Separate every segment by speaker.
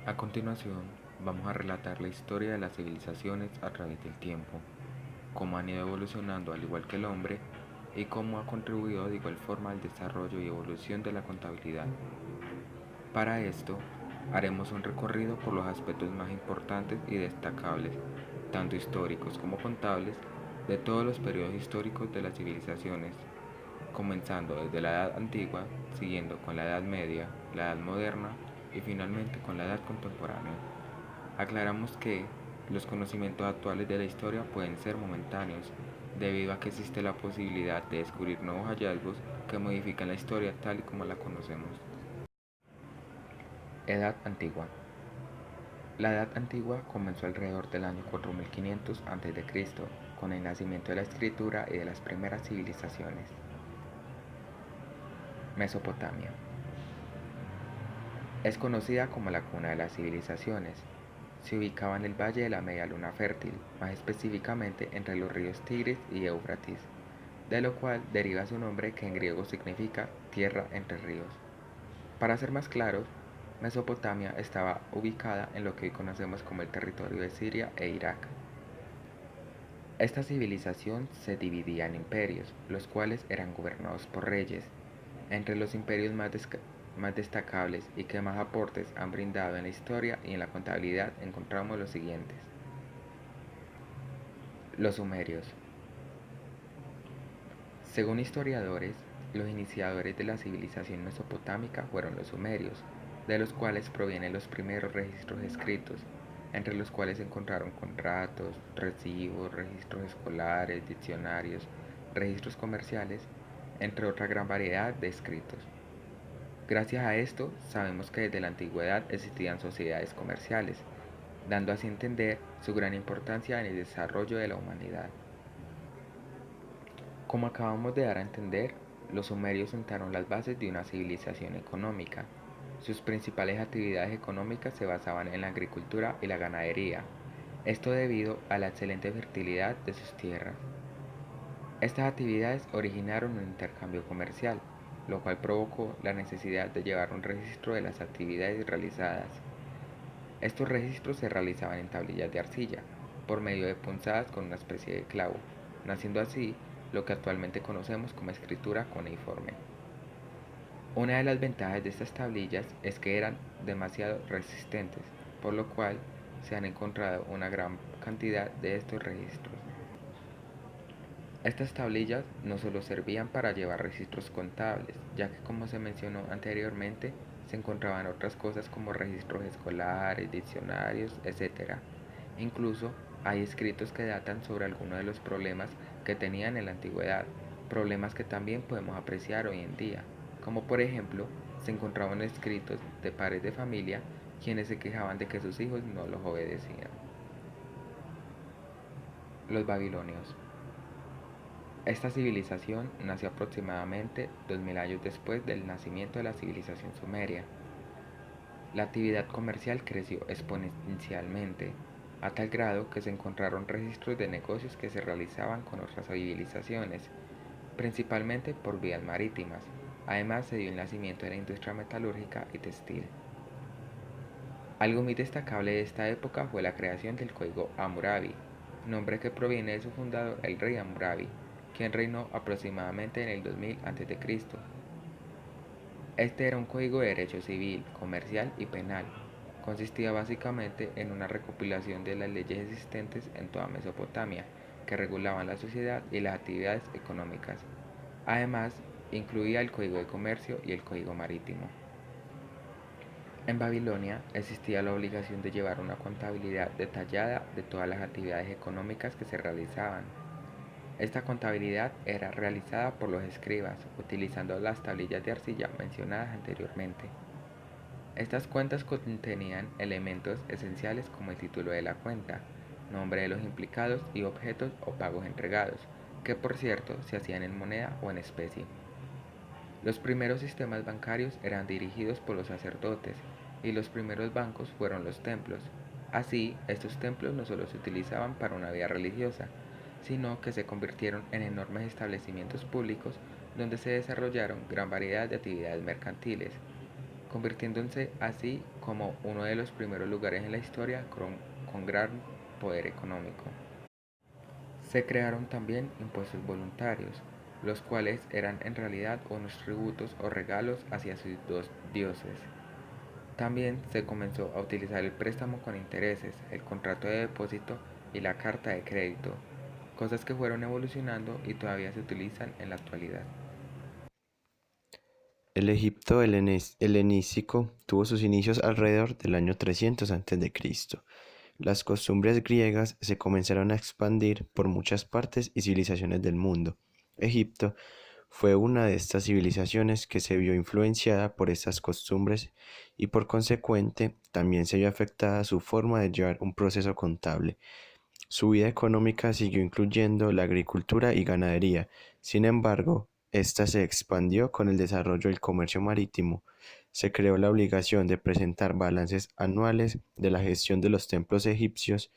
Speaker 1: A continuación, vamos a relatar la historia de las civilizaciones a través del tiempo, cómo han ido evolucionando al igual que el hombre y cómo ha contribuido de igual forma al desarrollo y evolución de la contabilidad. Para esto, haremos un recorrido por los aspectos más importantes y destacables, tanto históricos como contables, de todos los periodos históricos de las civilizaciones, comenzando desde la Edad Antigua, siguiendo con la Edad Media, la Edad Moderna y finalmente con la Edad Contemporánea. Aclaramos que los conocimientos actuales de la historia pueden ser momentáneos, debido a que existe la posibilidad de descubrir nuevos hallazgos que modifican la historia tal y como la conocemos. Edad Antigua. La Edad Antigua comenzó alrededor del año 4500 a.C., con el nacimiento de la escritura y de las primeras civilizaciones. Mesopotamia. Es conocida como la cuna de las civilizaciones. Se ubicaba en el valle de la Media Luna Fértil, más específicamente entre los ríos Tigris y Éufrates, de lo cual deriva su nombre que en griego significa tierra entre ríos. Para ser más claros, Mesopotamia estaba ubicada en lo que hoy conocemos como el territorio de Siria e Irak. Esta civilización se dividía en imperios, los cuales eran gobernados por reyes. Entre los imperios más destacables y que más aportes han brindado en la historia y en la contabilidad encontramos los siguientes. Los sumerios. Según historiadores, los iniciadores de la civilización mesopotámica fueron los sumerios, de los cuales provienen los primeros registros escritos, entre los cuales se encontraron contratos, recibos, registros escolares, diccionarios, registros comerciales, entre otra gran variedad de escritos. Gracias a esto, sabemos que desde la antigüedad existían sociedades comerciales, dando así a entender su gran importancia en el desarrollo de la humanidad. Como acabamos de dar a entender, los sumerios sentaron las bases de una civilización económica. Sus principales actividades económicas se basaban en la agricultura y la ganadería, esto debido a la excelente fertilidad de sus tierras. Estas actividades originaron un intercambio comercial, lo cual provocó la necesidad de llevar un registro de las actividades realizadas. Estos registros se realizaban en tablillas de arcilla, por medio de punzadas con una especie de clavo, naciendo así lo que actualmente conocemos como escritura cuneiforme. Una de las ventajas de estas tablillas es que eran demasiado resistentes, por lo cual se han encontrado una gran cantidad de estos registros. Estas tablillas no solo servían para llevar registros contables, ya que como se mencionó anteriormente, se encontraban otras cosas como registros escolares, diccionarios, etc. Incluso hay escritos que datan sobre algunos de los problemas que tenían en la antigüedad, problemas que también podemos apreciar hoy en día, como por ejemplo, se encontraban escritos de padres de familia quienes se quejaban de que sus hijos no los obedecían. Los babilonios. Esta civilización nació aproximadamente 2000 años después del nacimiento de la civilización sumeria. La actividad comercial creció exponencialmente, a tal grado que se encontraron registros de negocios que se realizaban con otras civilizaciones, principalmente por vías marítimas. Además se dio el nacimiento de la industria metalúrgica y textil. Algo muy destacable de esta época fue la creación del código Hammurabi, nombre que proviene de su fundador, el rey Hammurabi, quien reinó aproximadamente en el 2000 a.C. Este era un código de derecho civil, comercial y penal. Consistía básicamente en una recopilación de las leyes existentes en toda Mesopotamia, que regulaban la sociedad y las actividades económicas. Además, incluía el código de comercio y el código marítimo. En Babilonia existía la obligación de llevar una contabilidad detallada de todas las actividades económicas que se realizaban. Esta contabilidad era realizada por los escribas, utilizando las tablillas de arcilla mencionadas anteriormente. Estas cuentas contenían elementos esenciales como el título de la cuenta, nombre de los implicados y objetos o pagos entregados, que por cierto se hacían en moneda o en especie. Los primeros sistemas bancarios eran dirigidos por los sacerdotes y los primeros bancos fueron los templos. Así, estos templos no solo se utilizaban para una vida religiosa, sino que se convirtieron en enormes establecimientos públicos donde se desarrollaron gran variedad de actividades mercantiles. convirtiéndose así como uno de los primeros lugares en la historia con gran poder económico. Se crearon también impuestos voluntarios, los cuales eran en realidad unos tributos o regalos hacia sus dos dioses. También se comenzó a utilizar el préstamo con intereses, el contrato de depósito y la carta de crédito, cosas que fueron evolucionando y todavía se utilizan en la actualidad.
Speaker 2: El Egipto helenístico tuvo sus inicios alrededor del año 300 a.C. Las costumbres griegas se comenzaron a expandir por muchas partes y civilizaciones del mundo. Egipto fue una de estas civilizaciones que se vio influenciada por estas costumbres y por consecuente también se vio afectada su forma de llevar un proceso contable. Su vida económica siguió incluyendo la agricultura y ganadería. Sin embargo, esta se expandió con el desarrollo del comercio marítimo. Se creó la obligación de presentar balances anuales de la gestión de los templos egipcios.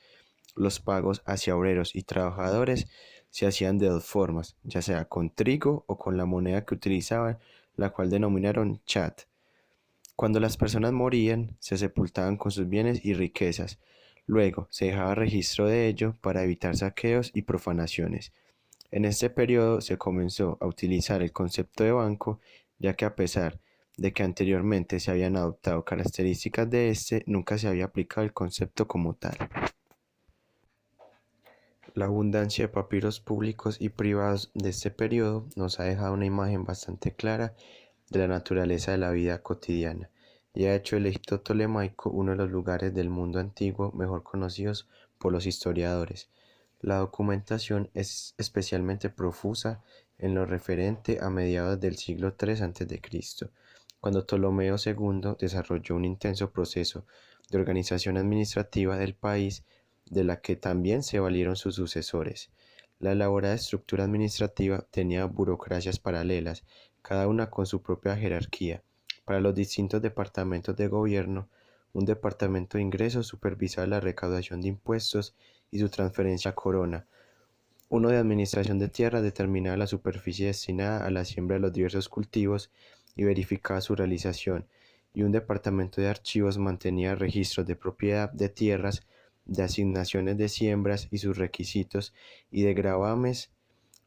Speaker 2: Los pagos hacia obreros y trabajadores se hacían de dos formas, ya sea con trigo o con la moneda que utilizaban, la cual denominaron chat. Cuando las personas morían, se sepultaban con sus bienes y riquezas. Luego se dejaba registro de ello para evitar saqueos y profanaciones. En este periodo se comenzó a utilizar el concepto de banco, ya que a pesar de que anteriormente se habían adoptado características de este, nunca se había aplicado el concepto como tal. La abundancia de papiros públicos y privados de este periodo nos ha dejado una imagen bastante clara de la naturaleza de la vida cotidiana y ha hecho el Egipto tolemaico uno de los lugares del mundo antiguo mejor conocidos por los historiadores. La documentación es especialmente profusa en lo referente a mediados del siglo III a.C., cuando Ptolomeo II desarrolló un intenso proceso de organización administrativa del país de la que también se valieron sus sucesores. La elaborada estructura administrativa tenía burocracias paralelas, cada una con su propia jerarquía. Para los distintos departamentos de gobierno, un departamento de ingresos supervisaba la recaudación de impuestos y su transferencia a corona. Uno de administración de tierra determinaba la superficie destinada a la siembra de los diversos cultivos y verificaba su realización, y un departamento de archivos mantenía registros de propiedad de tierras, de asignaciones de siembras y sus requisitos, y de gravames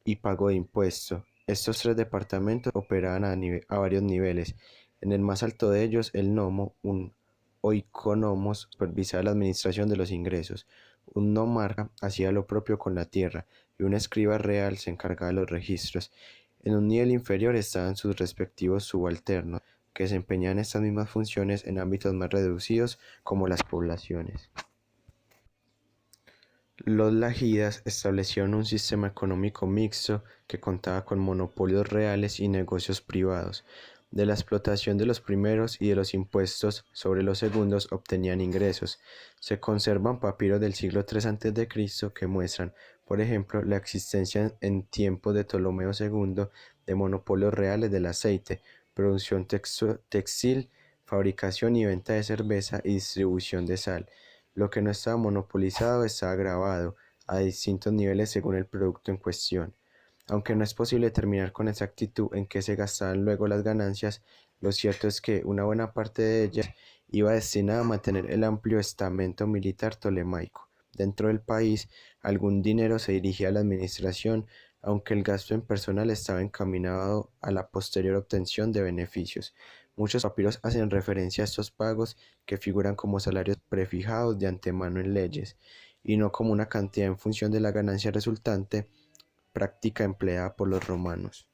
Speaker 2: y pago de impuestos. Estos tres departamentos operaban a varios niveles. En el más alto de ellos, el nomo, un oikonomos, supervisaba la administración de los ingresos. Un nomarca hacía lo propio con la tierra y un escriba real se encargaba de los registros. En un nivel inferior estaban sus respectivos subalternos, que desempeñaban estas mismas funciones en ámbitos más reducidos como las poblaciones. Los lajidas establecieron un sistema económico mixto que contaba con monopolios reales y negocios privados. De la explotación de los primeros y de los impuestos sobre los segundos obtenían ingresos. Se conservan papiros del siglo III a.C. que muestran, por ejemplo, la existencia en tiempos de Ptolomeo II de monopolios reales del aceite, producción textil, fabricación y venta de cerveza y distribución de sal. Lo que no estaba monopolizado estaba grabado a distintos niveles según el producto en cuestión. Aunque no es posible determinar con exactitud en qué se gastaban luego las ganancias, lo cierto es que una buena parte de ellas iba destinada a mantener el amplio estamento militar tolemaico. Dentro del país, algún dinero se dirigía a la administración, aunque el gasto en personal estaba encaminado a la posterior obtención de beneficios. Muchos papiros hacen referencia a estos pagos que figuran como salarios prefijados de antemano en leyes, y no como una cantidad en función de la ganancia resultante, práctica empleada por los romanos.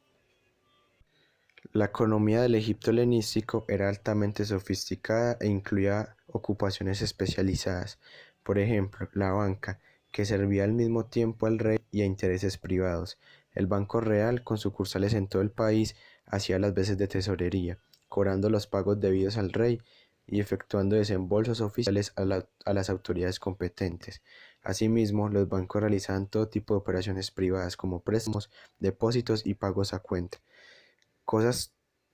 Speaker 2: La economía del Egipto helenístico era altamente sofisticada e incluía ocupaciones especializadas, por ejemplo, la banca, que servía al mismo tiempo al rey y a intereses privados. El Banco Real, con sucursales en todo el país, hacía las veces de tesorería, cobrando los pagos debidos al rey y efectuando desembolsos oficiales a las autoridades competentes. Asimismo, los bancos realizaban todo tipo de operaciones privadas como préstamos, depósitos y pagos a cuenta. Cosas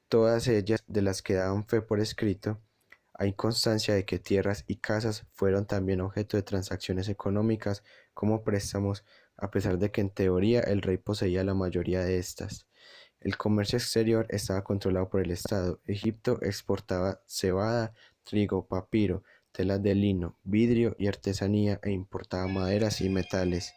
Speaker 2: todas ellas de las que daban fe por escrito. Hay constancia de que tierras y casas fueron también objeto de transacciones económicas como préstamos, a pesar de que en teoría el rey poseía la mayoría de estas. El comercio exterior estaba controlado por el Estado. Egipto exportaba cebada, trigo, papiro, telas de lino, vidrio y artesanía e importaba maderas y metales.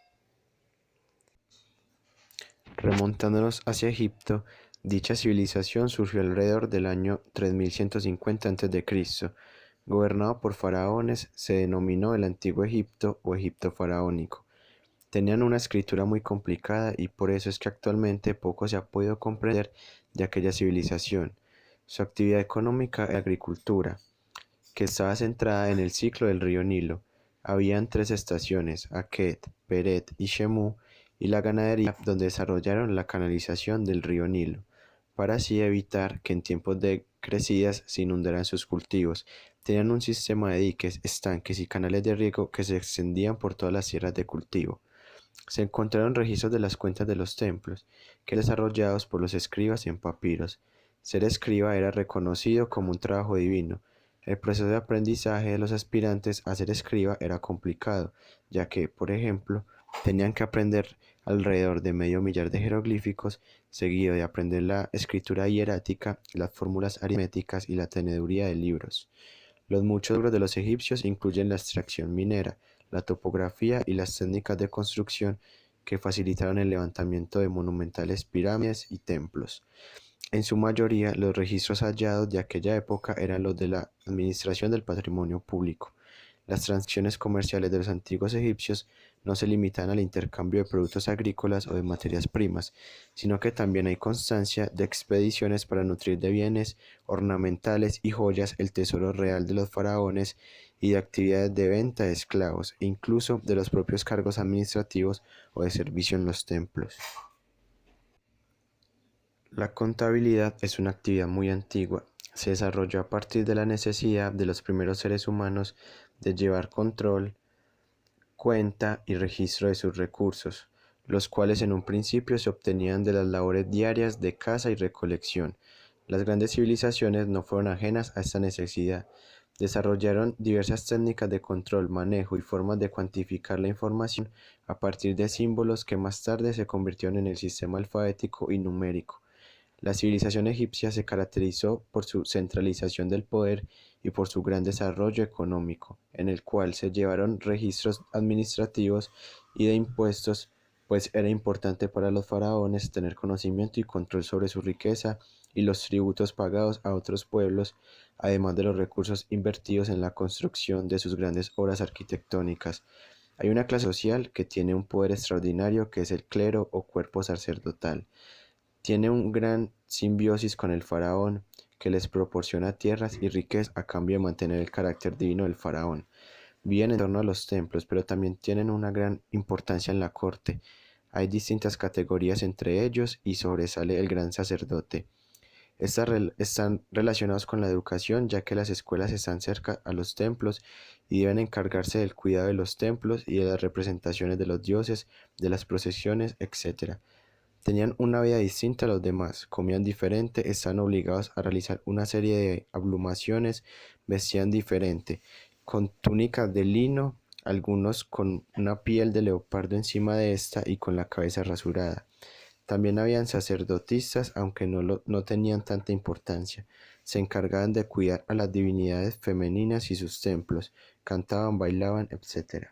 Speaker 2: Remontándonos hacia Egipto, dicha civilización surgió alrededor del año 3150 a.C. Gobernado por faraones, se denominó el Antiguo Egipto o Egipto faraónico. Tenían una escritura muy complicada y por eso es que actualmente poco se ha podido comprender de aquella civilización. Su actividad económica era la agricultura, que estaba centrada en el ciclo del río Nilo. Habían tres estaciones, Akhet, Peret y Shemu, y la ganadería, donde desarrollaron la canalización del río Nilo, para así evitar que en tiempos de crecidas se inundaran sus cultivos. Tenían un sistema de diques, estanques y canales de riego que se extendían por todas las tierras de cultivo. Se encontraron registros de las cuentas de los templos, que eran desarrollados por los escribas en papiros. Ser escriba era reconocido como un trabajo divino. El proceso de aprendizaje de los aspirantes a ser escriba era complicado, ya que, por ejemplo, tenían que aprender alrededor de medio millar de jeroglíficos, seguido de aprender la escritura hierática, las fórmulas aritméticas y la teneduría de libros. Los muchos logros de los egipcios incluyen la extracción minera, la topografía y las técnicas de construcción que facilitaron el levantamiento de monumentales pirámides y templos. En su mayoría, los registros hallados de aquella época eran los de la administración del patrimonio público. Las transacciones comerciales de los antiguos egipcios no se limitan al intercambio de productos agrícolas o de materias primas, sino que también hay constancia de expediciones para nutrir de bienes ornamentales y joyas el tesoro real de los faraones y de actividades de venta de esclavos, e incluso de los propios cargos administrativos o de servicio en los templos. La contabilidad es una actividad muy antigua. Se desarrolló a partir de la necesidad de los primeros seres humanos de llevar control, cuenta y registro de sus recursos, los cuales en un principio se obtenían de las labores diarias de caza y recolección. Las grandes civilizaciones no fueron ajenas a esta necesidad. Desarrollaron diversas técnicas de control, manejo y formas de cuantificar la información a partir de símbolos que más tarde se convirtieron en el sistema alfabético y numérico. La civilización egipcia se caracterizó por su centralización del poder y por su gran desarrollo económico, en el cual se llevaron registros administrativos y de impuestos, pues era importante para los faraones tener conocimiento y control sobre su riqueza y los tributos pagados a otros pueblos, además de los recursos invertidos en la construcción de sus grandes obras arquitectónicas. Hay una clase social que tiene un poder extraordinario, que es el clero o cuerpo sacerdotal. Tiene un gran simbiosis con el faraón, que les proporciona tierras y riquezas a cambio de mantener el carácter divino del faraón. Viven en torno a los templos, pero también tienen una gran importancia en la corte. Hay distintas categorías entre ellos y sobresale el gran sacerdote. Están relacionados con la educación, ya que las escuelas están cerca a los templos y deben encargarse del cuidado de los templos y de las representaciones de los dioses, de las procesiones, etc. Tenían una vida distinta a los demás, comían diferente, estaban obligados a realizar una serie de ablumaciones, vestían diferente, con túnicas de lino, algunos con una piel de leopardo encima de esta y con la cabeza rasurada. También habían sacerdotisas, aunque no tenían tanta importancia. Se encargaban de cuidar a las divinidades femeninas y sus templos, cantaban, bailaban, etc.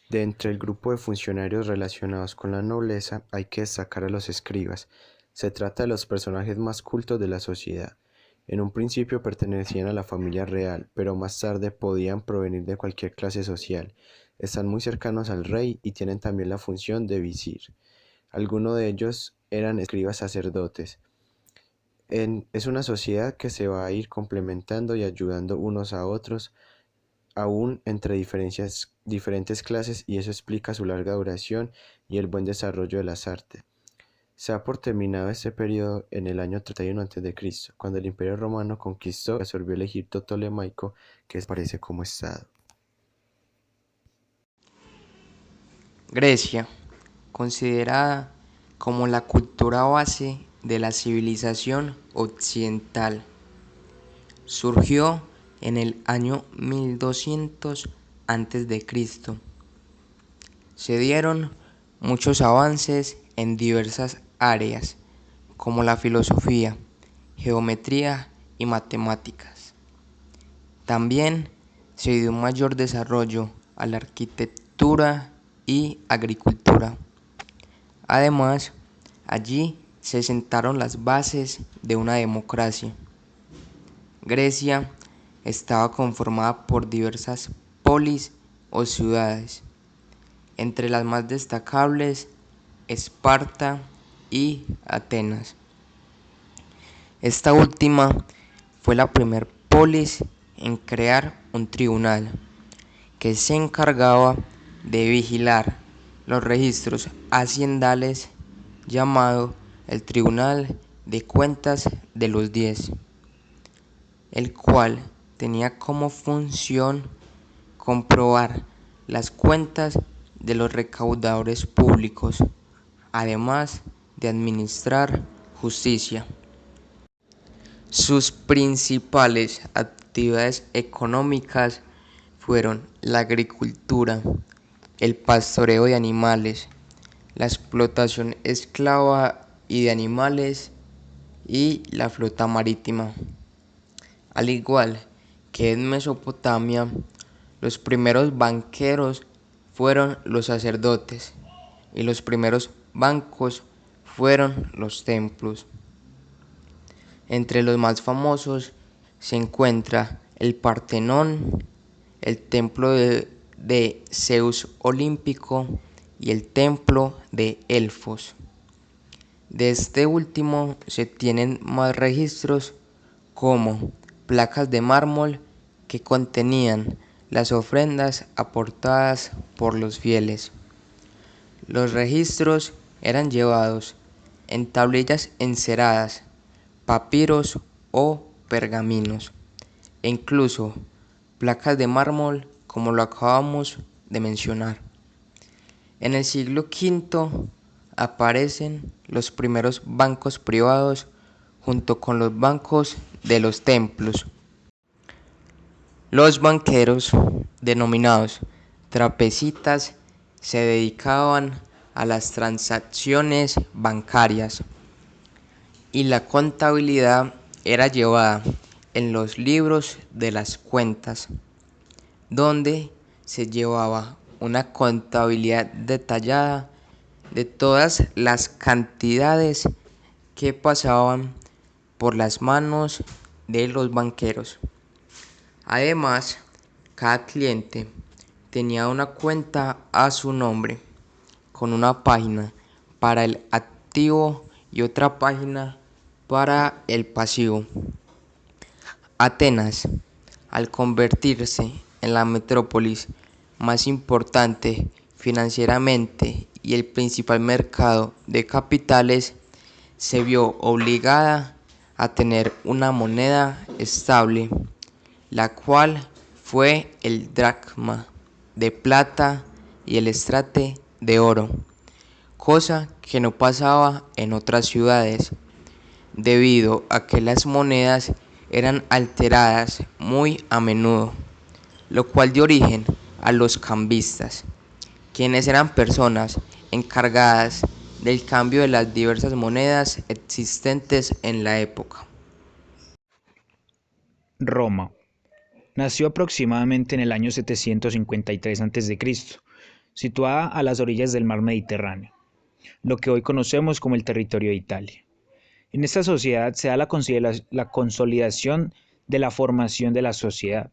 Speaker 2: De entre el grupo de funcionarios relacionados con la nobleza hay que destacar a los escribas. Se trata de los personajes más cultos de la sociedad. En un principio pertenecían a la familia real, pero más tarde podían provenir de cualquier clase social. Están muy cercanos al rey y tienen también la función de visir. Algunos de ellos eran escribas sacerdotes. Es una sociedad que se va a ir complementando y ayudando unos a otros aún entre diferentes clases, y eso explica su larga duración y el buen desarrollo de las artes. Se da por terminado este periodo en el año 31 a.C., cuando el Imperio Romano conquistó y absorbió el Egipto tolemaico, que desaparece como estado.
Speaker 3: Grecia, considerada como la cultura base de la civilización occidental, surgió en el año 1200 a.C. Se dieron muchos avances en diversas áreas como la filosofía, geometría y matemáticas. También se dio un mayor desarrollo a la arquitectura y agricultura. Además, allí se sentaron las bases de una democracia. Grecia estaba conformada por diversas polis o ciudades, entre las más destacables Esparta y Atenas. Esta última fue la primer polis en crear un tribunal que se encargaba de vigilar los registros haciendales, llamado el Tribunal de Cuentas de los 10, el cual tenía como función comprobar las cuentas de los recaudadores públicos, además de administrar justicia. Sus principales actividades económicas fueron la agricultura, el pastoreo de animales, la explotación esclava y de animales y la flota marítima. Al igual que en Mesopotamia, los primeros banqueros fueron los sacerdotes y los primeros bancos fueron los templos. Entre los más famosos se encuentra el Partenón, el templo de Zeus olímpico y el templo de Elfos. De este último se tienen más registros como placas de mármol que contenían las ofrendas aportadas por los fieles. Los registros eran llevados en tablillas enceradas, papiros o pergaminos, e incluso placas de mármol como lo acabamos de mencionar. En el siglo V aparecen los primeros bancos privados junto con los bancos de los templos. Los banqueros, denominados trapecistas, se dedicaban a las transacciones bancarias y la contabilidad era llevada en los libros de las cuentas, donde se llevaba una contabilidad detallada de todas las cantidades que pasaban por las manos de los banqueros. Además, cada cliente tenía una cuenta a su nombre, con una página para el activo y otra página para el pasivo. Atenas, al convertirse en la metrópolis más importante financieramente y el principal mercado de capitales, se vio obligada a tener una moneda estable, la cual fue el dracma de plata y el estrate de oro, cosa que no pasaba en otras ciudades, debido a que las monedas eran alteradas muy a menudo, lo cual dio origen a los cambistas, quienes eran personas encargadas del cambio de las diversas monedas existentes en la época.
Speaker 4: Roma. Nació aproximadamente en el año 753 a.C., situada a las orillas del mar Mediterráneo, lo que hoy conocemos como el territorio de Italia. En esta sociedad se da la consolidación de la formación de la sociedad,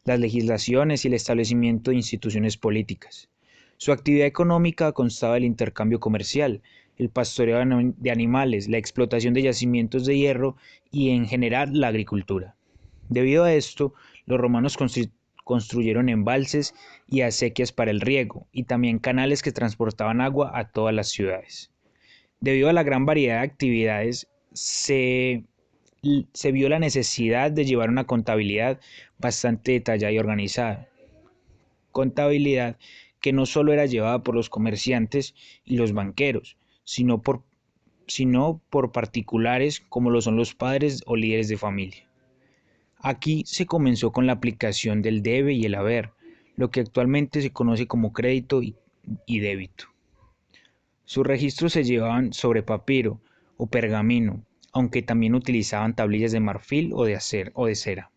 Speaker 4: las legislaciones y el establecimiento de instituciones políticas. Su actividad económica constaba del intercambio comercial, el pastoreo de animales, la explotación de yacimientos de hierro y en general la agricultura. Debido a esto, los romanos construyeron embalses y acequias para el riego y también canales que transportaban agua a todas las ciudades. Debido a la gran variedad de actividades, se vio la necesidad de llevar una contabilidad bastante detallada y organizada. Contabilidad que no solo era llevada por los comerciantes y los banqueros, sino por particulares como lo son los padres o líderes de familia. Aquí se comenzó con la aplicación del debe y el haber, lo que actualmente se conoce como crédito y débito. Sus registros se llevaban sobre papiro o pergamino, aunque también utilizaban tablillas de marfil o de cera.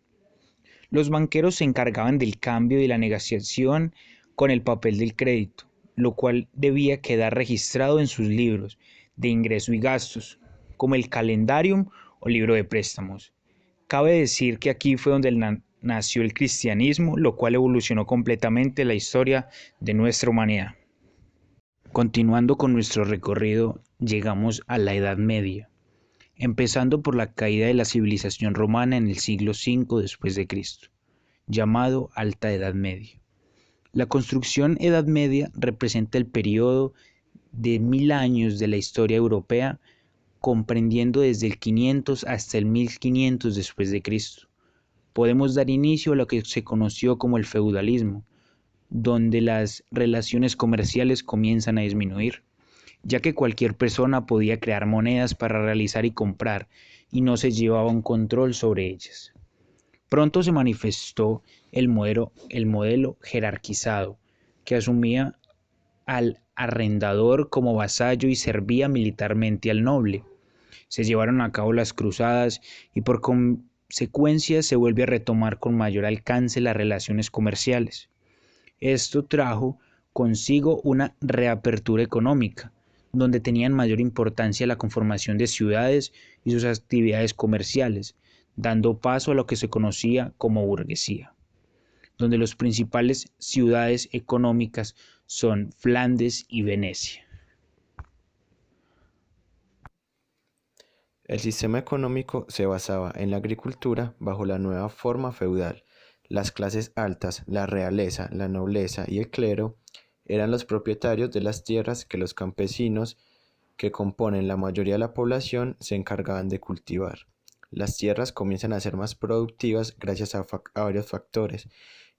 Speaker 4: Los banqueros se encargaban del cambio y la negociación con el papel del crédito, lo cual debía quedar registrado en sus libros de ingreso y gastos, como el calendarium o libro de préstamos. Cabe decir que aquí fue donde nació el cristianismo, lo cual evolucionó completamente la historia de nuestra humanidad. Continuando con nuestro recorrido, llegamos a la Edad Media, empezando por la caída de la civilización romana en el siglo V después de Cristo, llamado Alta Edad Media. La construcción Edad Media representa el periodo de 1000 años de la historia europea, comprendiendo desde el 500 hasta el 1500 después de Cristo. Podemos dar inicio a lo que se conoció como el feudalismo, donde las relaciones comerciales comienzan a disminuir, ya que cualquier persona podía crear monedas para realizar y comprar, y no se llevaba un control sobre ellas. Pronto se manifestó el modelo jerarquizado, que asumía al arrendador como vasallo y servía militarmente al noble. Se llevaron a cabo las cruzadas y por consecuencia se vuelve a retomar con mayor alcance las relaciones comerciales. Esto trajo consigo una reapertura económica, donde tenían mayor importancia la conformación de ciudades y sus actividades comerciales, dando paso a lo que se conocía como burguesía, donde las principales ciudades económicas son Flandes y Venecia.
Speaker 2: El sistema económico se basaba en la agricultura bajo la nueva forma feudal. Las clases altas, la realeza, la nobleza y el clero eran los propietarios de las tierras que los campesinos, que componen la mayoría de la población, se encargaban de cultivar. Las tierras comienzan a ser más productivas gracias a varios factores: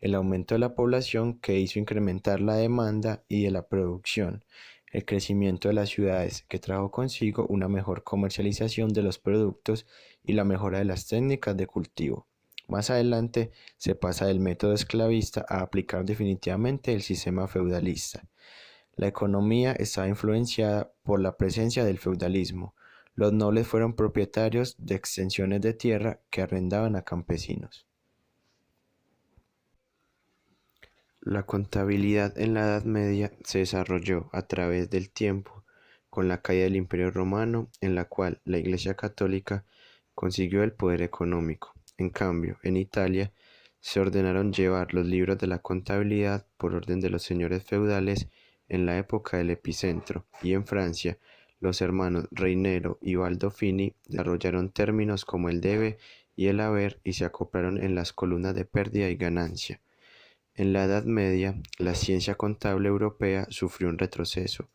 Speaker 2: el aumento de la población, que hizo incrementar la demanda y de la producción; el crecimiento de las ciudades, que trajo consigo una mejor comercialización de los productos y la mejora de las técnicas de cultivo. Más adelante se pasa del método esclavista a aplicar definitivamente el sistema feudalista. La economía estaba influenciada por la presencia del feudalismo. Los nobles fueron propietarios de extensiones de tierra que arrendaban a campesinos. La contabilidad en la Edad Media se desarrolló a través del tiempo con la caída del Imperio Romano, en la cual la Iglesia Católica consiguió el poder económico. En cambio, en Italia se ordenaron llevar los libros de la contabilidad por orden de los señores feudales en la época del Epicentro, y en Francia los hermanos Reinero y Baldofini desarrollaron términos como el debe y el haber y se acoplaron en las columnas de pérdida y ganancia. En la Edad Media, la ciencia contable europea sufrió un retroceso.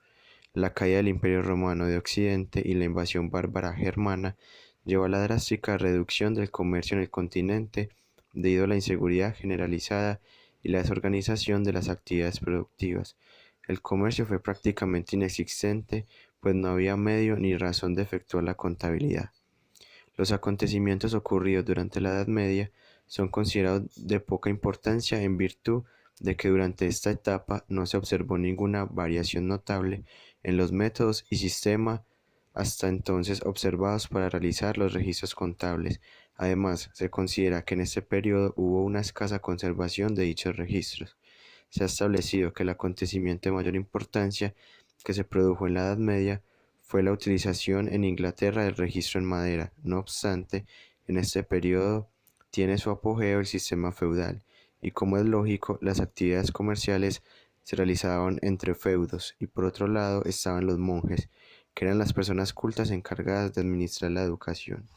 Speaker 2: La caída del Imperio Romano de Occidente y la invasión bárbara germana llevó a la drástica reducción del comercio en el continente debido a la inseguridad generalizada y la desorganización de las actividades productivas. El comercio fue prácticamente inexistente, pues no había medio ni razón de efectuar la contabilidad. Los acontecimientos ocurridos durante la Edad Media son considerados de poca importancia en virtud de que durante esta etapa no se observó ninguna variación notable en los métodos y sistema hasta entonces observados para realizar los registros contables. Además, se considera que en este periodo hubo una escasa conservación de dichos registros. Se ha establecido que el acontecimiento de mayor importancia que se produjo en la Edad Media fue la utilización en Inglaterra del registro en madera. No obstante, en este periodo tiene su apogeo el sistema feudal, y como es lógico, las actividades comerciales se realizaban entre feudos, y por otro lado estaban los monjes, que eran las personas cultas encargadas de administrar la educación.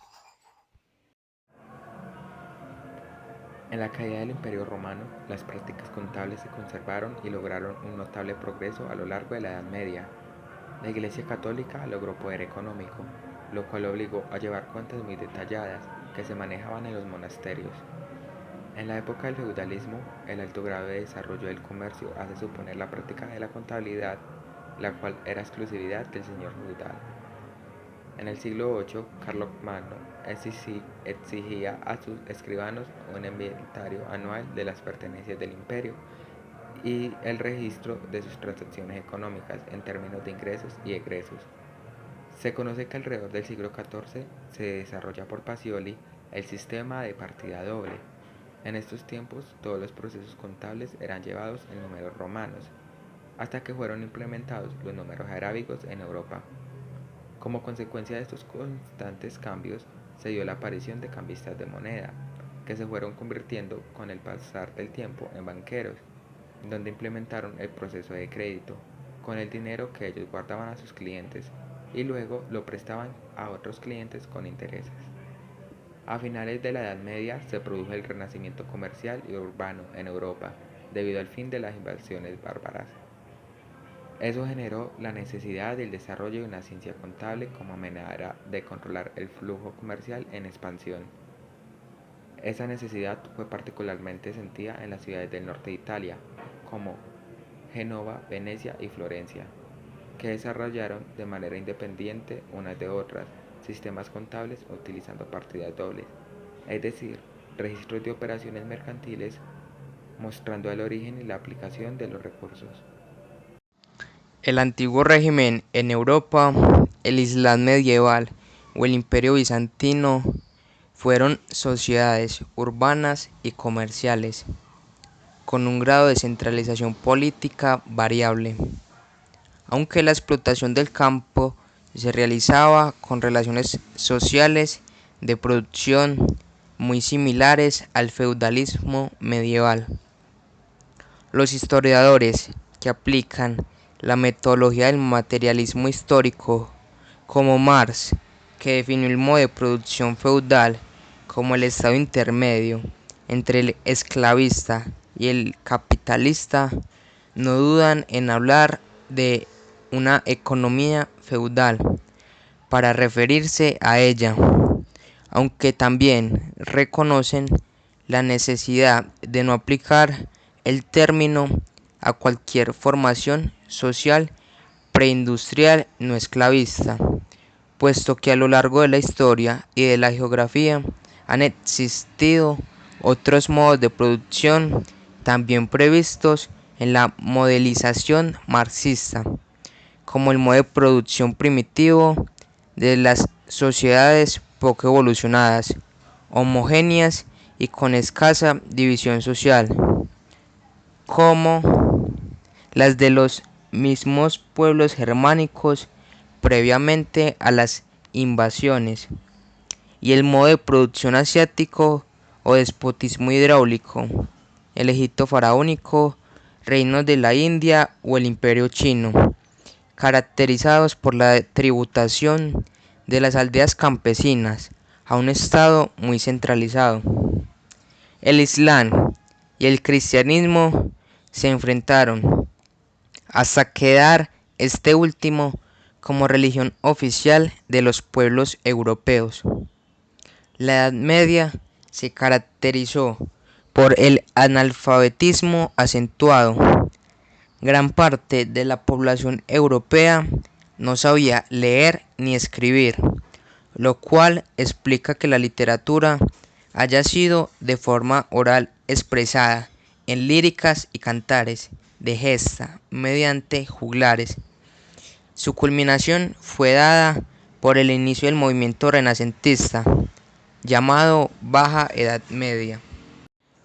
Speaker 1: En la caída del Imperio Romano, las prácticas contables se conservaron y lograron un notable progreso a lo largo de la Edad Media. La Iglesia Católica logró poder económico, lo cual obligó a llevar cuentas muy detalladas que se manejaban en los monasterios. En la época del feudalismo, el alto grado de desarrollo del comercio hace suponer la práctica de la contabilidad, la cual era exclusividad del señor feudal. En el siglo VIII, Carlomagno exigía a sus escribanos un inventario anual de las pertenencias del imperio, y el registro de sus transacciones económicas en términos de ingresos y egresos. Se conoce que alrededor del siglo XIV se desarrolla por Pacioli el sistema de partida doble. En estos tiempos todos los procesos contables eran llevados en números romanos, hasta que fueron implementados los números arábigos en Europa. Como consecuencia de estos constantes cambios, se dio la aparición de cambistas de moneda, que se fueron convirtiendo con el pasar del tiempo en banqueros, donde implementaron el proceso de crédito, con el dinero que ellos guardaban a sus clientes y luego lo prestaban a otros clientes con intereses. A finales de la Edad Media se produjo el renacimiento comercial y urbano en Europa debido al fin de las invasiones bárbaras. Eso generó la necesidad del desarrollo de una ciencia contable como manera de controlar el flujo comercial en expansión. Esa necesidad fue particularmente sentida en las ciudades del norte de Italia, como Génova, Venecia y Florencia, que desarrollaron de manera independiente unas de otras sistemas contables utilizando partidas dobles, es decir, registros de operaciones mercantiles mostrando el origen y la aplicación de los recursos.
Speaker 3: El antiguo régimen en Europa, el Islam medieval o el Imperio bizantino fueron sociedades urbanas y comerciales, con un grado de centralización política variable, aunque la explotación del campo se realizaba con relaciones sociales de producción muy similares al feudalismo medieval. Los historiadores que aplican la metodología del materialismo histórico, como Marx, que definió el modo de producción feudal como el estado intermedio entre el esclavista y el capitalista, no dudan en hablar de una economía feudal para referirse a ella, aunque también reconocen la necesidad de no aplicar el término a cualquier formación social preindustrial no esclavista, puesto que a lo largo de la historia y de la geografía han existido otros modos de producción también previstos en la modelización marxista, como el modo de producción primitivo de las sociedades poco evolucionadas, homogéneas y con escasa división social, como las de los mismos pueblos germánicos previamente a las invasiones, y el modo de producción asiático o despotismo hidráulico, el Egipto faraónico, reinos de la India o el Imperio chino, caracterizados por la tributación de las aldeas campesinas a un estado muy centralizado. El Islam y el cristianismo se enfrentaron hasta quedar este último como religión oficial de los pueblos europeos. La Edad Media se caracterizó por el analfabetismo acentuado. Gran parte de la población europea no sabía leer ni escribir, lo cual explica que la literatura haya sido de forma oral expresada en líricas y cantares de gesta mediante juglares. Su culminación fue dada por el inicio del movimiento renacentista, llamado Baja Edad Media.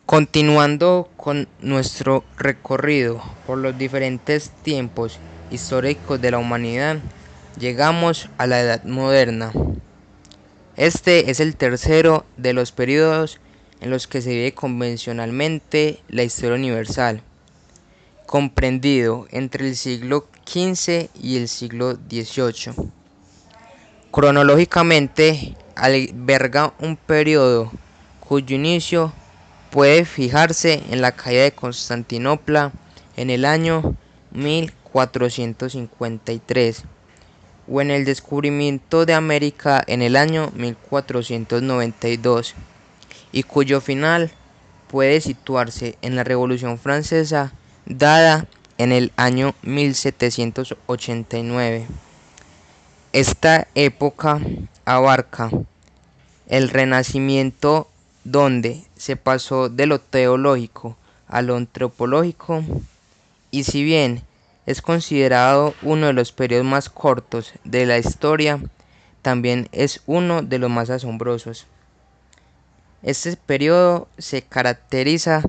Speaker 3: Continuando con nuestro recorrido por los diferentes tiempos históricos de la humanidad, llegamos a la Edad Moderna. Este es el tercero de los periodos en los que se vive convencionalmente la historia universal, comprendido entre el siglo XV y el siglo XVIII. Cronológicamente, alberga un periodo cuyo inicio puede fijarse en la caída de Constantinopla en el año 1453 o en el descubrimiento de América en el año 1492 y cuyo final puede situarse en la Revolución Francesa dada en el año 1789. Esta época abarca el Renacimiento, donde se pasó de lo teológico a lo antropológico, Y si bien es considerado uno de los periodos más cortos de la historia, también es uno de los más asombrosos. Este periodo se caracteriza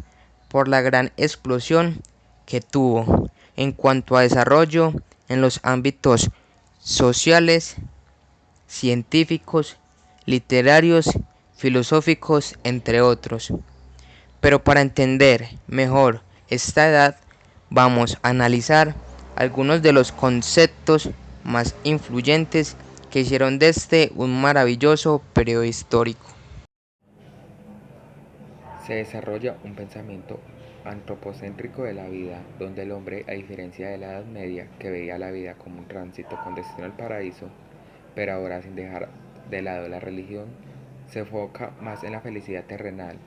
Speaker 3: por la gran explosión que tuvo en cuanto a desarrollo en los ámbitos sociales, científicos, literarios, filosóficos, entre otros. Pero para entender mejor esta edad, vamos a analizar algunos de los conceptos más influyentes que hicieron de este un maravilloso periodo histórico.
Speaker 1: Se desarrolla un pensamiento antropocéntrico de la vida, donde el hombre, a diferencia de la Edad Media, que veía la vida como un tránsito con destino al paraíso, pero ahora sin dejar de lado la religión, se enfoca más en la felicidad terrenal,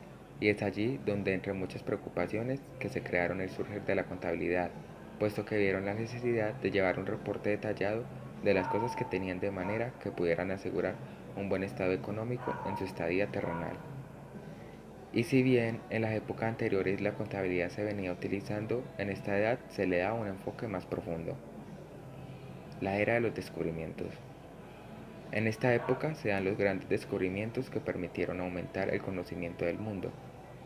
Speaker 1: y es allí donde entre muchas preocupaciones que se crearon el surgir de la contabilidad, puesto que vieron la necesidad de llevar un reporte detallado de las cosas que tenían de manera que pudieran asegurar un buen estado económico en su estadía terrenal. Y si bien en las épocas anteriores la contabilidad se venía utilizando, en esta edad se le da un enfoque más profundo. La era de los descubrimientos. En esta época se dan los grandes descubrimientos que permitieron aumentar el conocimiento del mundo,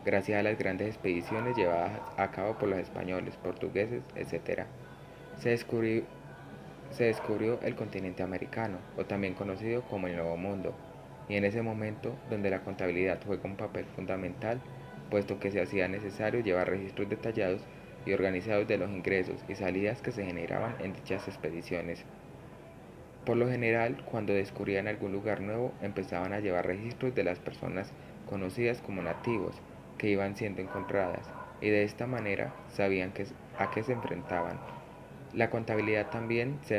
Speaker 1: gracias a las grandes expediciones llevadas a cabo por los españoles, portugueses, etc. Se descubrió, se descubrió el continente americano, o también conocido como el Nuevo Mundo, y en ese momento donde la contabilidad juega un papel fundamental, puesto que se hacía necesario llevar registros detallados y organizados de los ingresos y salidas que se generaban en dichas expediciones. Por lo general, cuando descubrían algún lugar nuevo, empezaban a llevar registros de las personas conocidas como nativos que iban siendo encontradas, y de esta manera sabían a qué se enfrentaban. La contabilidad también se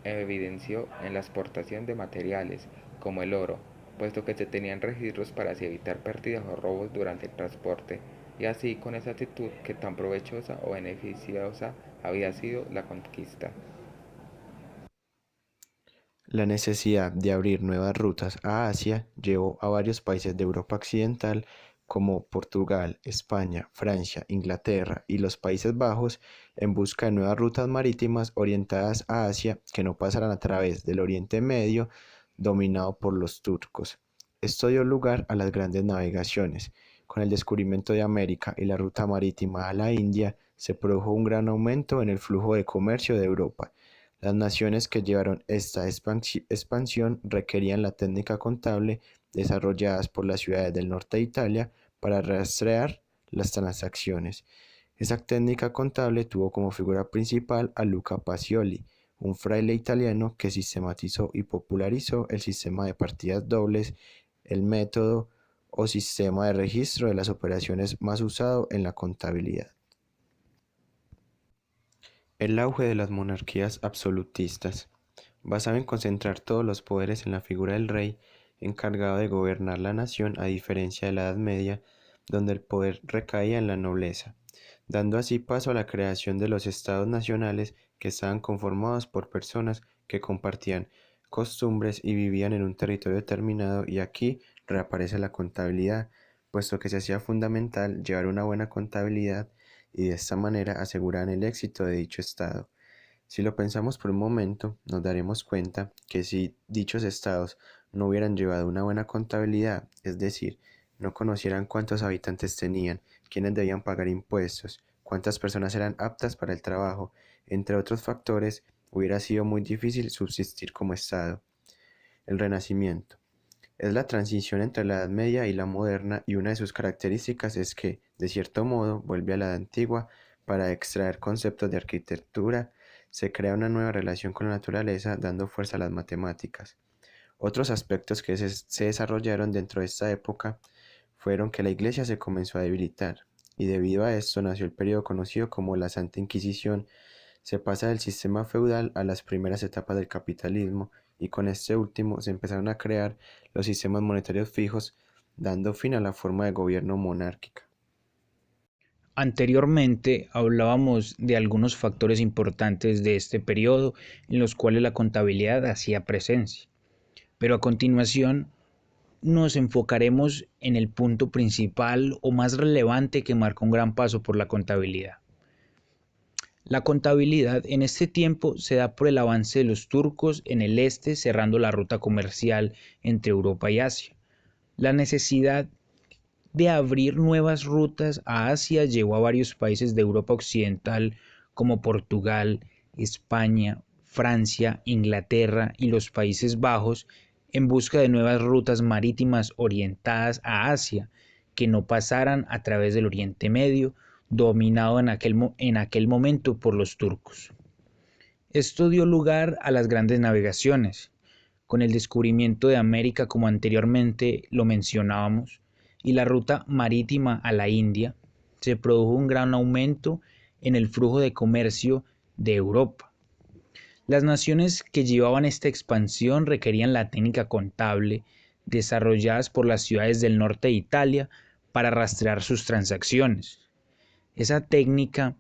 Speaker 1: evidenció en la exportación de materiales, como el oro, puesto que se tenían registros para así evitar pérdidas o robos durante el transporte, y así con exactitud que tan provechosa o beneficiosa había sido la conquista.
Speaker 2: La necesidad de abrir nuevas rutas a Asia llevó a varios países de Europa Occidental como Portugal, España, Francia, Inglaterra y los Países Bajos en busca de nuevas rutas marítimas orientadas a Asia que no pasaran a través del Oriente Medio dominado por los turcos. Esto dio lugar a las grandes navegaciones. Con el descubrimiento de América y la ruta marítima a la India, se produjo un gran aumento en el flujo de comercio de Europa. Las naciones que llevaron esta expansión requerían la técnica contable desarrolladas por las ciudades del norte de Italia para rastrear las transacciones. Esa técnica contable tuvo como figura principal a Luca Pacioli, un fraile italiano que sistematizó y popularizó el sistema de partidas dobles, el método o sistema de registro de las operaciones más usado en la contabilidad. El auge de las monarquías absolutistas, basado en concentrar todos los poderes en la figura del rey, encargado de gobernar la nación a diferencia de la Edad Media, donde el poder recaía en la nobleza, dando así paso a la creación de los estados nacionales que estaban conformados por personas que compartían costumbres y vivían en un territorio determinado, y aquí reaparece la contabilidad, puesto que se hacía fundamental llevar una buena contabilidad y de esta manera asegurar el éxito de dicho estado. Si lo pensamos por un momento, nos daremos cuenta que si dichos estados no hubieran llevado una buena contabilidad, es decir, no conocieran cuántos habitantes tenían, quiénes debían pagar impuestos, cuántas personas eran aptas para el trabajo, entre otros factores, hubiera sido muy difícil subsistir como estado. El Renacimiento. Es la transición entre la Edad Media y la moderna, y una de sus características es que, de cierto modo, vuelve a la Edad Antigua para extraer conceptos de arquitectura, se crea una nueva relación con la naturaleza dando fuerza a las matemáticas. Otros aspectos que se desarrollaron dentro de esta época fueron que la Iglesia se comenzó a debilitar, y debido a esto nació el periodo conocido como la Santa Inquisición. Se pasa del sistema feudal a las primeras etapas del capitalismo, y con este último se empezaron a crear los sistemas monetarios fijos, dando fin a la forma de gobierno monárquica.
Speaker 4: Anteriormente hablábamos de algunos factores importantes de este periodo en los cuales la contabilidad hacía presencia, pero a continuación nos enfocaremos en el punto principal o más relevante que marca un gran paso por la contabilidad. La contabilidad en este tiempo se da por el avance de los turcos en el este, cerrando la ruta comercial entre Europa y Asia. La necesidad de abrir nuevas rutas a Asia llevó a varios países de Europa Occidental como Portugal, España, Francia, Inglaterra y los Países Bajos en busca de nuevas rutas marítimas orientadas a Asia que no pasaran a través del Oriente Medio, dominado en aquel momento por los turcos. Esto dio lugar a las grandes navegaciones, con el descubrimiento de América como anteriormente lo mencionábamos, y la ruta marítima a la India, se produjo un gran aumento en el flujo de comercio de Europa. Las naciones que llevaban esta expansión requerían la técnica contable desarrolladas por las ciudades del norte de Italia para rastrear sus transacciones. Esa técnica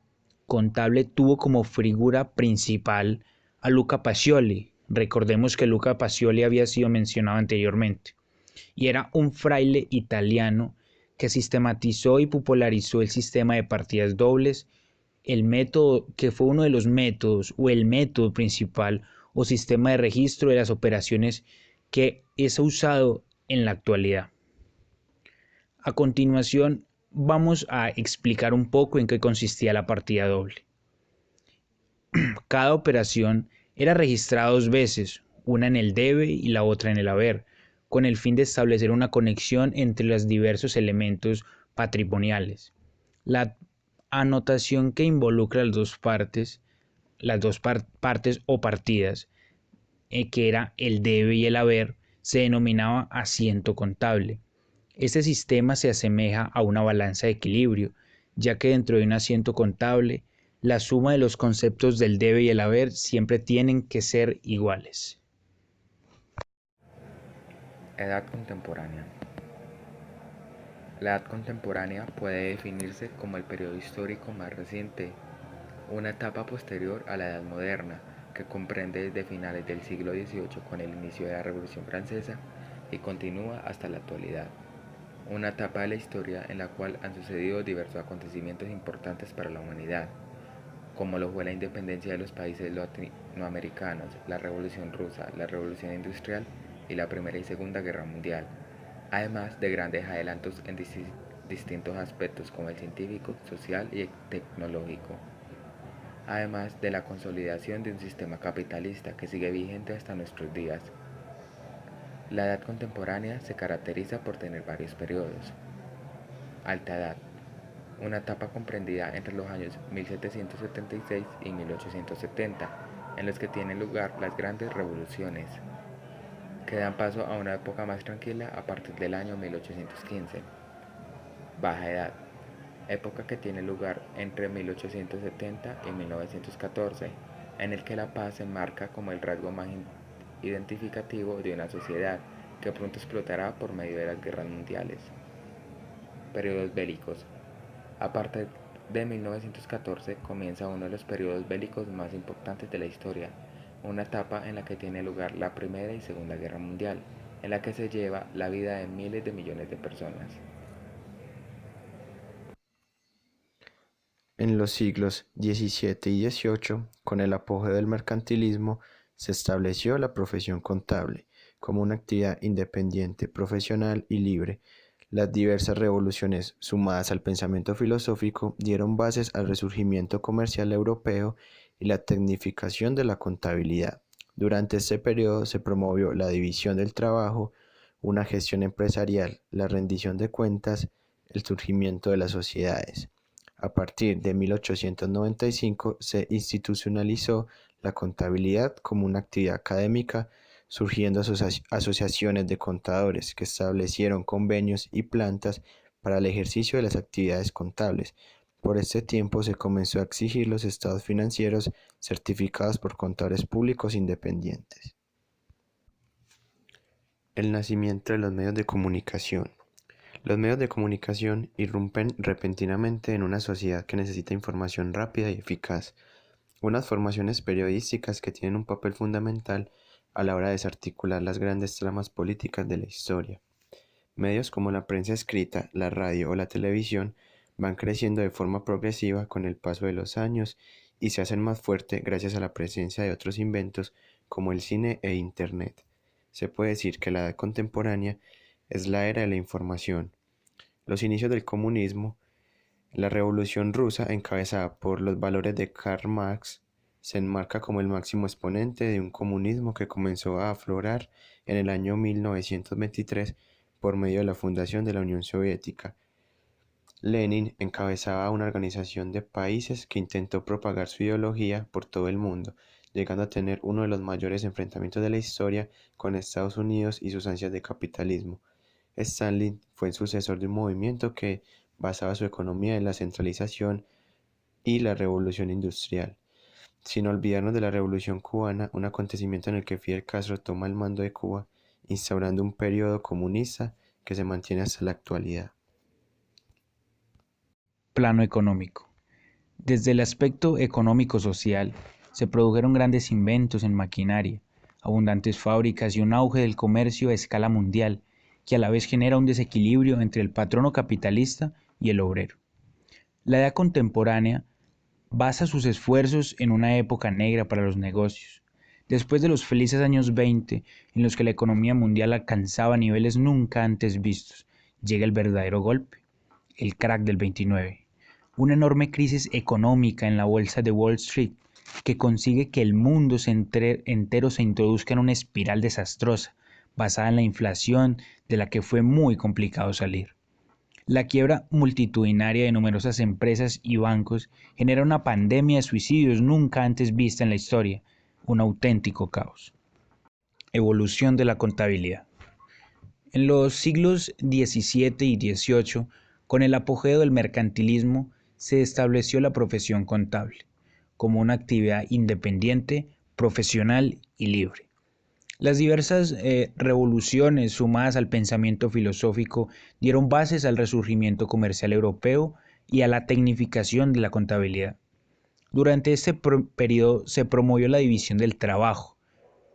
Speaker 4: contable tuvo como figura principal a Luca Pacioli. Recordemos que Luca Pacioli había sido mencionado anteriormente y era un fraile italiano que sistematizó y popularizó el sistema de partidas dobles, el método que fue uno de los métodos o el método principal o sistema de registro de las operaciones que es usado en la actualidad. A continuación, vamos a explicar un poco en qué consistía la partida doble. Cada operación era registrada dos veces, una en el debe y la otra en el haber, con el fin de establecer una conexión entre los diversos elementos patrimoniales. La anotación que involucra las dos partes o partidas, que era el debe y el haber, se denominaba asiento contable. Este sistema se asemeja a una balanza de equilibrio, ya que dentro de un asiento contable, la suma de los conceptos del debe y el haber siempre tienen que ser iguales.
Speaker 1: Edad contemporánea. La edad contemporánea puede definirse como el periodo histórico más reciente, una etapa posterior a la Edad Moderna, que comprende desde finales del siglo XVIII con el inicio de la Revolución Francesa y continúa hasta la actualidad. Una etapa de la historia en la cual han sucedido diversos acontecimientos importantes para la humanidad, como lo fue la independencia de los países latinoamericanos, la Revolución Rusa, la Revolución Industrial y la Primera y Segunda Guerra Mundial, además de grandes adelantos en distintos aspectos como el científico, social y tecnológico, además de la consolidación de un sistema capitalista que sigue vigente hasta nuestros días. La edad contemporánea se caracteriza por tener varios periodos. Alta edad, una etapa comprendida entre los años 1776 y 1870, en los que tienen lugar las grandes revoluciones, que dan paso a una época más tranquila a partir del año 1815. Baja edad, época que tiene lugar entre 1870 y 1914, en el que la paz se marca como el rasgo más identificativo de una sociedad que pronto explotará por medio de las guerras mundiales. Periodos bélicos. A partir de 1914 comienza uno de los periodos bélicos más importantes de la historia, una etapa en la que tiene lugar la Primera y Segunda Guerra Mundial, en la que se lleva la vida de miles de millones de personas.
Speaker 2: En los siglos XVII y XVIII, con el apogeo del mercantilismo, se estableció la profesión contable como una actividad independiente, profesional y libre. Las diversas revoluciones, sumadas al pensamiento filosófico, dieron bases al resurgimiento comercial europeo y la tecnificación de la contabilidad. Durante este periodo se promovió la división del trabajo, una gestión empresarial, la rendición de cuentas, el surgimiento de las sociedades. A partir de 1895 se institucionalizó la contabilidad como una actividad académica, surgiendo asociaciones de contadores que establecieron convenios y plantas para el ejercicio de las actividades contables. Por este tiempo se comenzó a exigir los estados financieros certificados por contadores públicos independientes. El nacimiento de los medios de comunicación. Los medios de comunicación irrumpen repentinamente en una sociedad que necesita información rápida y eficaz, unas formaciones periodísticas que tienen un papel fundamental a la hora de desarticular las grandes tramas políticas de la historia. Medios como la prensa escrita, la radio o la televisión van creciendo de forma progresiva con el paso de los años y se hacen más fuertes gracias a la presencia de otros inventos como el cine e Internet. Se puede decir que la edad contemporánea es la era de la información. Los inicios del comunismo, la Revolución Rusa, encabezada por los valores de Karl Marx, se enmarca como el máximo exponente de un comunismo que comenzó a aflorar en el año 1923 por medio de la fundación de la Unión Soviética. Lenin encabezaba una organización de países que intentó propagar su ideología por todo el mundo, llegando a tener uno de los mayores enfrentamientos de la historia con Estados Unidos y sus ansias de capitalismo. Stalin fue el sucesor de un movimiento que basaba su economía en la centralización y la revolución industrial. Sin olvidarnos de la Revolución Cubana, un acontecimiento en el que Fidel Castro toma el mando de Cuba, instaurando un periodo comunista que se mantiene hasta la actualidad.
Speaker 4: Plano económico. Desde el aspecto económico-social, se produjeron grandes inventos en maquinaria, abundantes fábricas y un auge del comercio a escala mundial, que a la vez genera un desequilibrio entre el patrono capitalista y el obrero. La edad contemporánea basa sus esfuerzos en una época negra para los negocios. Después de los felices años 20, en los que la economía mundial alcanzaba niveles nunca antes vistos, llega el verdadero golpe, el crack del 29, una enorme crisis económica en la bolsa de Wall Street que consigue que el mundo entero se introduzca en una espiral desastrosa, basada en la inflación de la que fue muy complicado salir. La quiebra multitudinaria de numerosas empresas y bancos genera una pandemia de suicidios nunca antes vista en la historia, un auténtico caos. Evolución de la contabilidad. En los siglos XVII y XVIII, con el apogeo del mercantilismo, se estableció la profesión contable como una actividad independiente, profesional y libre. Las diversas revoluciones sumadas al pensamiento filosófico dieron bases al resurgimiento comercial europeo y a la tecnificación de la contabilidad. Durante este periodo se promovió la división del trabajo,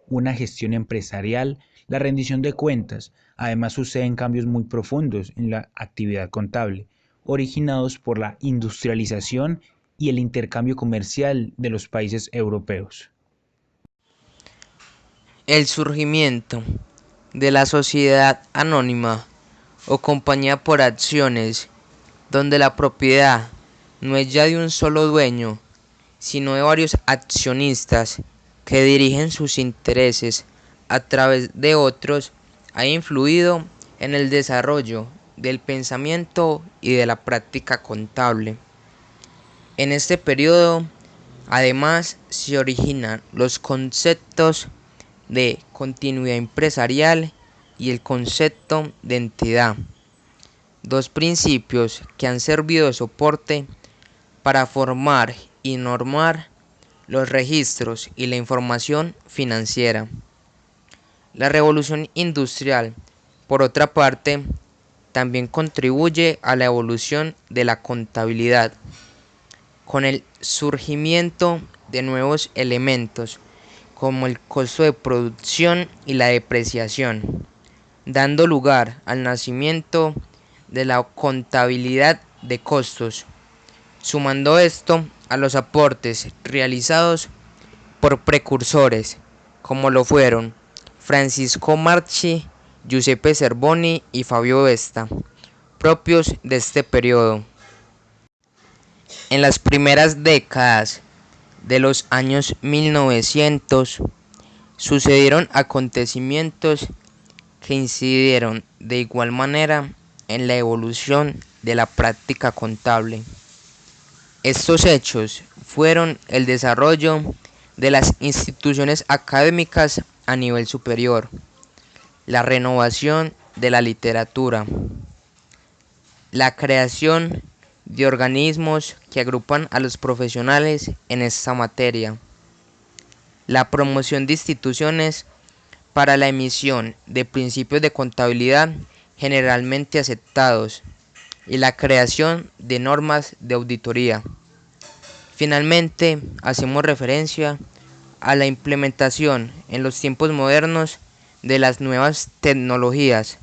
Speaker 4: una gestión empresarial, la rendición de cuentas. Además suceden cambios muy profundos en la actividad contable, originados por la industrialización y el intercambio comercial de los países europeos.
Speaker 3: El surgimiento de la sociedad anónima o compañía por acciones, donde la propiedad no es ya de un solo dueño, sino de varios accionistas que dirigen sus intereses a través de otros, ha influido en el desarrollo del pensamiento y de la práctica contable. En este periodo, además, se originan los conceptos de continuidad empresarial y el concepto de entidad, dos principios que han servido de soporte para formar y normar los registros y la información financiera. La revolución industrial, por otra parte, también contribuye a la evolución de la contabilidad, con el surgimiento de nuevos elementos como el costo de producción y la depreciación, dando lugar al nacimiento de la contabilidad de costos, sumando esto a los aportes realizados por precursores como lo fueron Francisco Marchi, Giuseppe Cerboni y Fabio Vesta, propios de este periodo. En las primeras décadas de los años 1900 sucedieron acontecimientos que incidieron de igual manera en la evolución de la práctica contable. Estos hechos fueron el desarrollo de las instituciones académicas a nivel superior, la renovación de la literatura, la creación de organismos que agrupan a los profesionales en esta materia, la promoción de instituciones para la emisión de principios de contabilidad generalmente aceptados y la creación de normas de auditoría. Finalmente, hacemos referencia a la implementación en los tiempos modernos de las nuevas tecnologías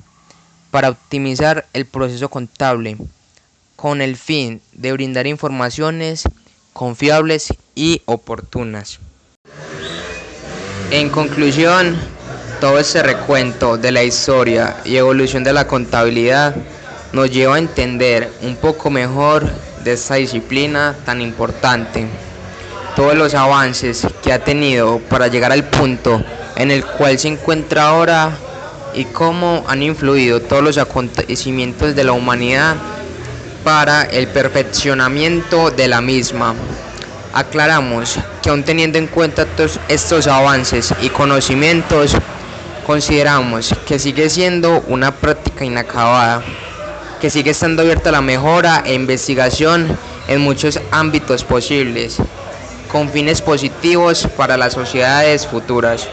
Speaker 3: para optimizar el proceso contable, con el fin de brindar informaciones confiables y y oportunas. En conclusión, todo este recuento de la historia y evolución de la contabilidad nos lleva a entender un poco mejor de esta disciplina tan importante, todos los avances que ha tenido para llegar al punto en el cual se encuentra ahora y cómo han influido todos los acontecimientos de la humanidad para el perfeccionamiento de la misma. Aclaramos que aun teniendo en cuenta todos estos avances y conocimientos, consideramos que sigue siendo una práctica inacabada, que sigue estando abierta a la mejora e investigación en muchos ámbitos posibles, con fines positivos para las sociedades futuras.